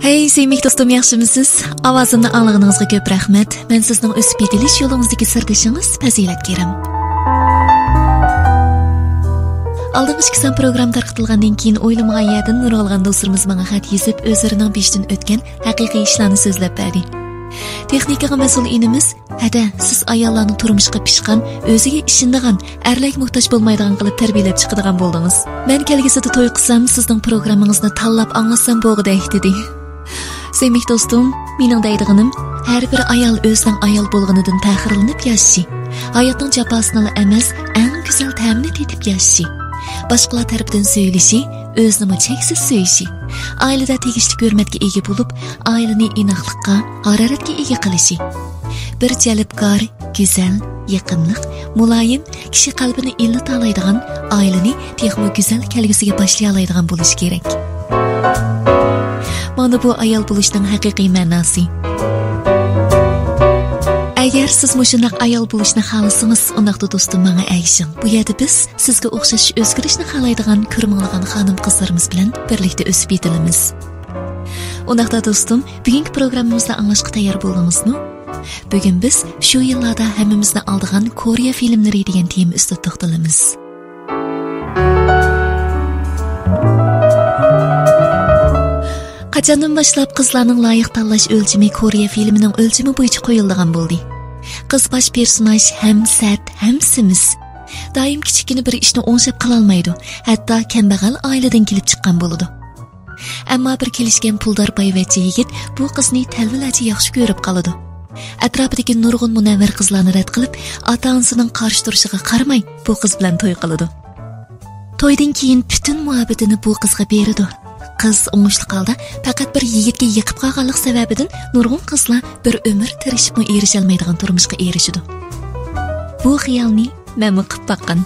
Hey, sevimli dostum, yaxshimisiz? Ovozimni anglag'iningizga ko'p rahmat. Men sizning o'sib yetilish yo'lingizdagi sirdishingiz Fazilat Kerim. Aldığımız kisan program tarqatilgandan keyin o'ylamagan yerdan nur olgan do'stlarimiz menga xat yozib, o'zlarining beshdan o'tgan haqiqiy ishlarni so'zlab berdi. Texnikaga mas'ul inimiz, "Hada, siz ayollarning turmushga pishgan, o'ziga ishindigan, erlak muhtoj bo'lmaydigan qilib tarbiyalab chiqadigan bo'ldingiz. Men kelgusida to'y qilsam, sizning programmingizni tanlab anglasam bo'g'idek" dedi. Sevimli dostum, mening deydiganim, har bir ayol o'zining ayol bo'lganidan faxrlanib yashashi, hayotning jafosini emas, eng go'zal ta'minni tetib yashashi, boshqalar tarafidan so'yilishi, o'zini cheksiz so'yishi, oilada tegishli hurmatga ega bo'lib, oilani inoqlikqa, haroratga ega qilishi, bir jalbkor, go'zal, yaqinlik, muloyim, kishi qalbini illata oladigan, oilani texmo go'zal kelgusiga boshlay oladigan bo'lishi kerak. Mana bu ayol bo'lishning haqiqiy ma'nosi. Agar siz mushunaq ayol bo'lishni xohlasangiz, undaqda do'stim menga aytishing. Bu yerda biz sizga o'xshash o'zgarishni xohlaydigan, ko'rmag'an xonim-qizlarimiz bilan birlikda o'sib yetilamiz. Undaqda do'stim, bugungi programmamizda anglashga tayyor bo'ldingizmi? Bugun biz shu yillarda hammamizni oldigan Koreya filmlari degan tema ustida to'xtalamiz. Qachondan boshlab qizlarning loyiq tanlash o'lchami Koreya filmining o'lchami bo'yicha qo'yilgan bo'ldi. Qiz bosh personaj ham sat, ham semiz. Doim kichikina bir ishni o'ngshab qila olmaydi, hatto kambag'al oiladan kelib chiqqan bo'ladi. Ammo bir kelishgan puldor boyvachcha yigit bu qizni talvilachi yaxshi ko'rib qoladi. Atrofidagi nurg'un munavvar qizlarni rad qilib, ota-onasining qarshi turishiga qaramay, bu qiz bilan to'y qiladi. To'ydan keyin butun muhabbatini bu qizga beradi. Qiz o'ngishli qalda faqat bir yigitga yiqib qolganlik sababidan nurg'un qizlar bir umr tirishibmi erisha olmaydigan turmushga erishidi. Bu xiyolni men qilib boqqan.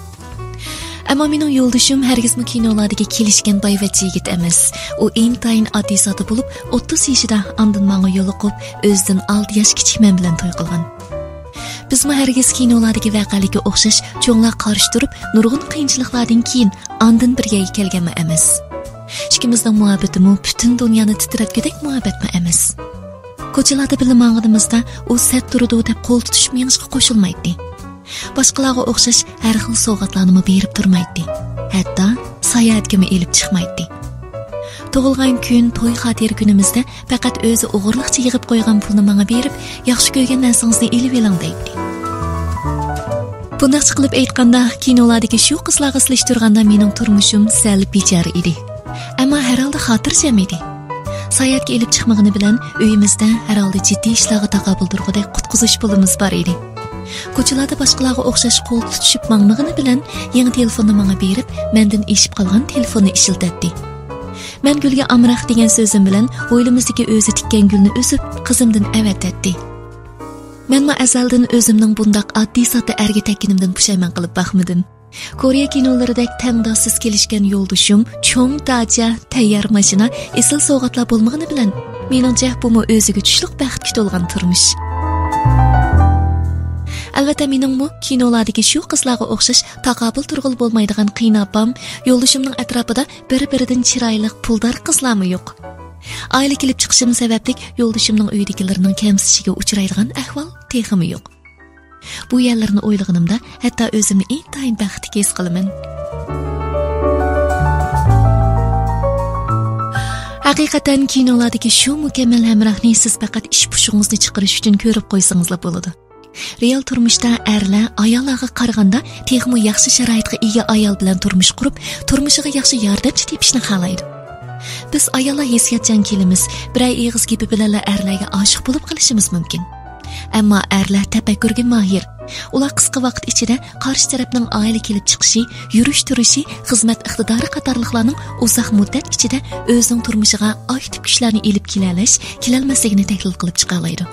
Ammo mening yo'ldoshim hargizmi kinolardagi kelishgan boyvachcha yigit emas. U intayin oddiy soda bo'lib, 30 yoshida andin menga yo'liqib, o'zidan 6 yosh kichik men bilan to'y qilgan. Bizmi hargiz kinolardagi voqealarga o'xshash cho'nglar qarshi turib, nurg'un qiyinchiliklardan keyin andin birga kelganmi emas. İkimizning muhabbatimiz butun dunyoni titratgudek muhabbatmi emas. Ko'chalarda birga mang'idimizda u sat turdi deb qo'l tutishib menga qo'shilmaydi. Boshqalarga o'xshash har xil sovg'atlarni berib turmaydi. Hatto sayohatga elib chiqmaydi. Tug'ilgan kun, to'y xotira kunimizda faqat o'zi o'g'irliqcha yig'ib qo'ygan pulni menga berib, yaxshi ko'rgan narsangizni elib eling deydi. Bunday qilib aytganda, kinolardagi shu qizlarga silishtirganda mening turmushim sal bechora edi. Ammo herhalde xotirjam edi. Sayohatga elib chiqmagani bilan uyimizda herhalde jiddiy ishlarga taqobil turgudek qutqizish pulimiz bor edi. Ko'chalarda boshqalarga o'xshash qo'l tutishib mangmagani bilan yangi telefonni menga berib, mendan eshib qolgan telefonni ishiltatdi. Men gulga amraq degan so'zim bilan o'ylimizdagi o'zi tikkan gulni o'sib, qizimdan avatdi. Men ma azaldan o'zimning bundaq oddiy soda erga tekkinimdan pushaymon qilib baxmidim. Koreya kinolaridek tangdossiz kelishgan yo'ldoshim, cho'ng daja, tayyor mashina, esil sovg'atlar bo'lmagani bilan meningcha bu o'ziga tushliq baxtga to'lgan turmush. Albatta meningmi kinolardagi shu qizlarga o'xshash taqobil turg'il bo'lmaydigan qiynabam, yo'ldoshimning atrofida bir-biridan chiroyli puldor qizlarmi yo'q. Oila kelib chiqishim sababli yo'ldoshimning uyidagilarning kamsishiga uchraydigan ahvol texmi yo'q. Bu yerlarni o'ylaganimda hatto o'zimni intayin baxtli his qilaman. Haqiqatan kinolardagi shu mukammal hamrohni siz faqat ish pushungizni chiqarish uchun ko'rib qo'ysangizlar bo'ladi. Real turmushda erlar ayollarga qaraganda texmo yaxshi sharoitga ega ayol bilan turmush qurib, turmushiga yaxshi yordamchi tepishni xohlaydi. Biz ayollar hissiyatchan kelimiz, biray eg'iz gibi bilan erlarga oshiq bo'lib qolishimiz mumkin. Ammo erlar tafakkurga mahir. Ular qisqa vaqt ichida qarshi tarafning oila kelib chiqishi, yurish turishi, xizmat iqtidori qatorliqlarning uzoq muddat ichida o'zining turmushiga aktiv kuchlarni elib kelolmasligini tahlil qilib chiqa oladi.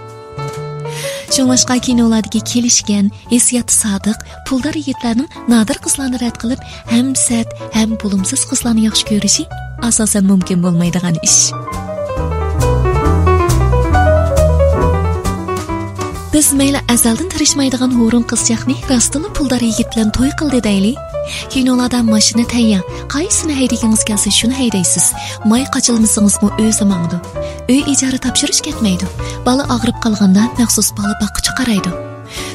Shunlashqa kinolardagi kelishgan, hissiyati sodiq, puldor yigitlarning nodir qizlarni rad qilib, ham sat, ham bo'lumsiz qizlarni yaxshi ko'rishi asosan mumkin bo'lmaydigan ish. Biz mayli azaldan tirishmaydigan ho'rin qizchaqni rostini puldor yigit bilan to'y qildi deylik. Kinolarda mashina tayyor. Qaysini haydagingiz kelsa shuni haydaysiz. May qachilmasingizmi o'zi mangdi. Uy ijara topshirish ketmaydi. Bola og'rib qolganda maxsus bola boqquchi qaraydi.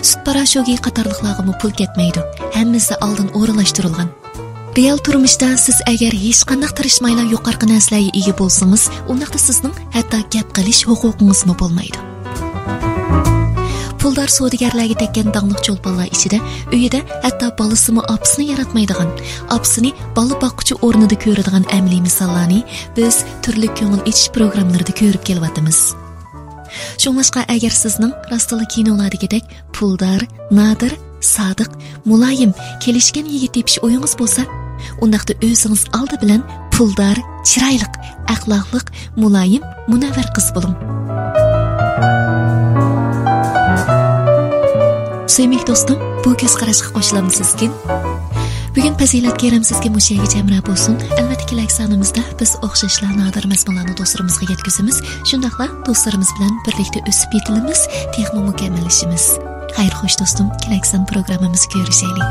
Sut parashogi qatorliqlarga pul ketmaydi. Hammasi oldin o'rinlashtirilgan. Real turmishda siz agar hech qanday tirishmaylar yuqorqi narsalarga ega bo'lsangiz, undaqda sizning hatto gap qilish huquqingizmi bo'lmaydi. Puldar savdogarlarga tekkan danglik cho'lponlar ichida uyida hatto bolasini opasini yaratmaydigan, opasini bola boqquchi o'rnida ko'radigan amaliy misollarni biz turli ko'ngil ichish programmalarida ko'rib kelyapmiz. Shunlashqa agar sizning rostli kinolardagidek puldar, nadir, sodiq, muloyim, kelishgan yigit tepish o'yingiz bo'lsa, undaqda o'zingiz oldi bilan puldar, chiroyli, axloqli, muloyim, munavvar qiz bo'ling. Sevimli do'stim, bu ko'z qarashga qo'shilamsizkin. Bugun fazilat keram sizga mushaga jamra bo'lsin. Albatta kelak sonimizda biz o'xshashlar nadir mazmunlarni do'stlarimizga yetkazamiz. Shundaqla do'stlarimiz bilan birlikda o'sib yetilamiz, texno mukammallashimiz. Xayr xo'sh do'stim, kelak son programmamizga ko'rishaylik.